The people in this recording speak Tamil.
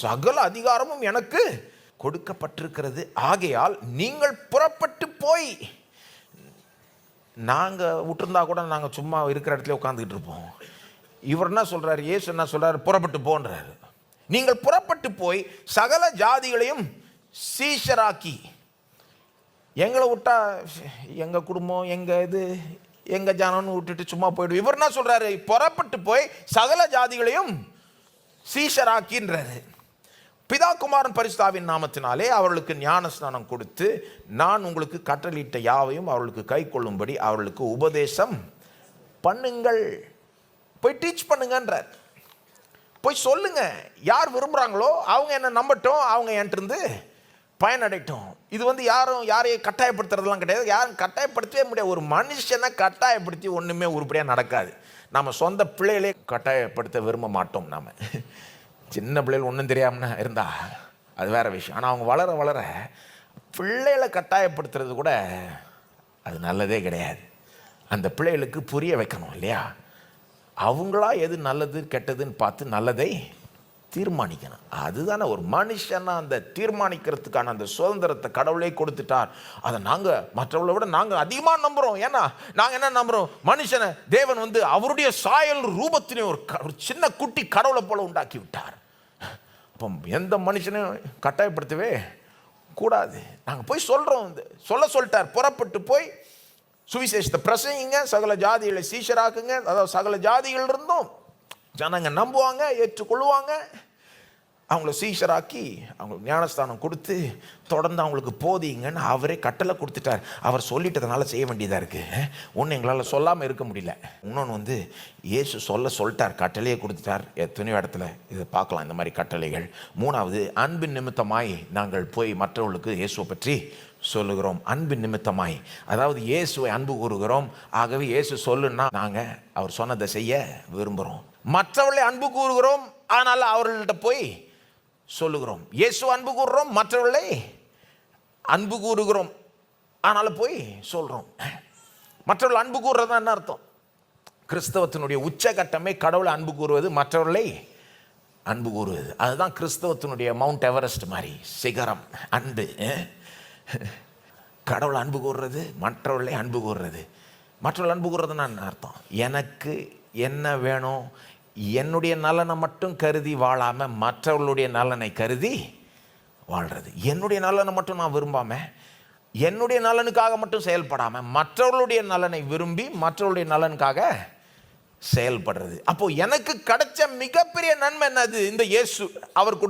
சகல அதிகாரமும் எனக்கு கொடுக்கப்பட்டிருக்கிறது. ஆகையால் நீங்கள் புறப்பட்டு போய், நாங்கள் விட்டுருந்தா கூட நாங்கள் சும்மா இருக்கிற இடத்துல உட்காந்துக்கிட்டு இருப்போம். இவர் என்ன சொல்றாரு, இயேசு என்ன சொல்றாரு, புறப்பட்டு போன்றாரு. நீங்கள் புறப்பட்டு போய் சகல ஜாதிகளையும் சீஷராக்கி. எங்களை விட்டா எங்க குடும்பம், எங்க இது, எங்க ஜனம்னு விட்டுட்டு சும்மா போயிடும். இவர் என்ன சொல்றாரு, புறப்பட்டு போய் சகல ஜாதிகளையும் சீஷராக்கின்றாரு. பிதா குமாரன் பரிசுத்தாவின் நாமத்தினாலே அவர்களுக்கு ஞான ஸ்நானம் கொடுத்து, நான் உங்களுக்கு கட்டளையிட்ட யாவையும் அவர்களுக்கு கை கொள்ளும்படி அவர்களுக்கு உபதேசம் பண்ணுங்கள். போய் டீச் பண்ணுங்கன்றார். போய் சொல்லுங்க. யார் விரும்புகிறாங்களோ அவங்க என்ன நம்பட்டும், அவங்க என்கிட்ட பயனடையட்டும். இது யாரையும் கட்டாயப்படுத்துறதுலாம் கிடையாது. யாரும் கட்டாயப்படுத்தவே முடியாது. ஒரு மனுஷனை கட்டாயப்படுத்தி ஒன்றுமே உருப்படியாக நடக்காது. நம்ம சொந்த பிள்ளைகளே கட்டாயப்படுத்த விரும்ப மாட்டோம். நாம் சின்ன பிள்ளைகள் ஒன்றும் தெரியாமனா இருந்தா அது வேற விஷயம். ஆனால் அவங்க வளர வளர பிள்ளைகளை கட்டாயப்படுத்துறது கூட அது நல்லதே கிடையாது. அந்த பிள்ளைகளுக்கு புரிய வைக்கணும் இல்லையா? அவங்களா எது நல்லது கெட்டதுன்னு பார்த்து நல்லதை தீர்மானிக்கணும். அதுதானே ஒரு மனுஷனா அந்த தீர்மானிக்கிறதுக்கான அந்த சுதந்திரத்தை கடவுளே கொடுத்துட்டார். அதை நாங்கள் மற்றவர்களை விட நாங்கள் அதிகமாக நம்புகிறோம். ஏன்னா நாங்கள் என்ன நம்புகிறோம், மனுஷனை தேவன் அவருடைய சாயல் ரூபத்தினையும் ஒரு சின்ன குட்டி கடவுளை போல உண்டாக்கி விட்டார். அப்போ எந்த மனுஷனையும் கட்டாயப்படுத்தவே கூடாது. நாங்கள் போய் சொல்கிறோம், சொல்லிட்டார், புறப்பட்டு போய் சுவிசேஷத்தை பிரசங்கிங்க, சகல ஜாதிகளை சீஷராக்குங்க. அதாவது சகல ஜாதிகள் இருந்தும் ஜனங்க நம்புவாங்க, ஏற்றுக்கொள்ளுவாங்க. அவங்கள சீஷராக்கி அவங்களுக்கு ஞானஸ்தானம் கொடுத்து தொடர்ந்து அவங்களுக்கு போதிங்கன்னு அவரே கட்டளை கொடுத்துட்டார். அவர் சொல்லிட்டதுனால செய்ய வேண்டியதாக இருக்குது. ஒன்று எங்களால் சொல்லாமல் இருக்க முடியல. இன்னொன்று இயேசு சொல்லிட்டார், கட்டளையே கொடுத்துட்டார். எத்தனையோ இடத்துல இதை பார்க்கலாம் இந்த மாதிரி கட்டளைகள். மூணாவது, அன்பின் நிமித்தமாய் நாங்கள் போய் மற்றவர்களுக்கு இயேசுவை பற்றி சொல்லுகிறோம். அன்பின் நிமித்தமாய், அதாவது இயேசுவை அன்பு கூறுகிறோம். ஆகவே இயேசு சொல்லுன்னா நாங்கள் அவர் சொன்னதை செய்ய விரும்புகிறோம். மற்றவர்களை அன்பு கூறுகிறோம், ஆனால் அவர்கள்ட்ட போய் சொல்லுகிறோம். இயேசு அன்பு கூறுறோம், மற்றவர்களை அன்பு கூறுகிறோம், ஆனால் போய் சொல்கிறோம். மற்றவர்கள் அன்பு கூறுறது என்ன அர்த்தம்? கிறிஸ்தவத்தினுடைய உச்சகட்டமே கடவுளை அன்பு கூறுவது, மற்றவர்களை அன்பு கூறுவது. அதுதான் கிறிஸ்தவத்தினுடைய மவுண்ட் எவரெஸ்ட் மாதிரி சிகரம், அன்பு. கடவுளை அன்பு கூறுறது, மற்றவர்களை அன்பு கூறுறது. மற்றவர்கள் அன்பு கூறுறதுன்னா என்ன அர்த்தம்? எனக்கு என்ன வேணும், என்னுடைய நலனை மட்டும் கருதி வாழாமல் மற்றவர்களுடைய நலனை கருதி வாழ்கிறது. என்னுடைய நலனை மட்டும் நான் விரும்பாமல், என்னுடைய நலனுக்காக மட்டும் செயல்படாமல் மற்றவர்களுடைய நலனை விரும்பி மற்றவர்களுடைய நலனுக்காக செயல்படுறது. அப்போ எனக்கு கிடைச்ச மிகப்பெரிய நன்மை என்னது? இந்த இயேசு அவர்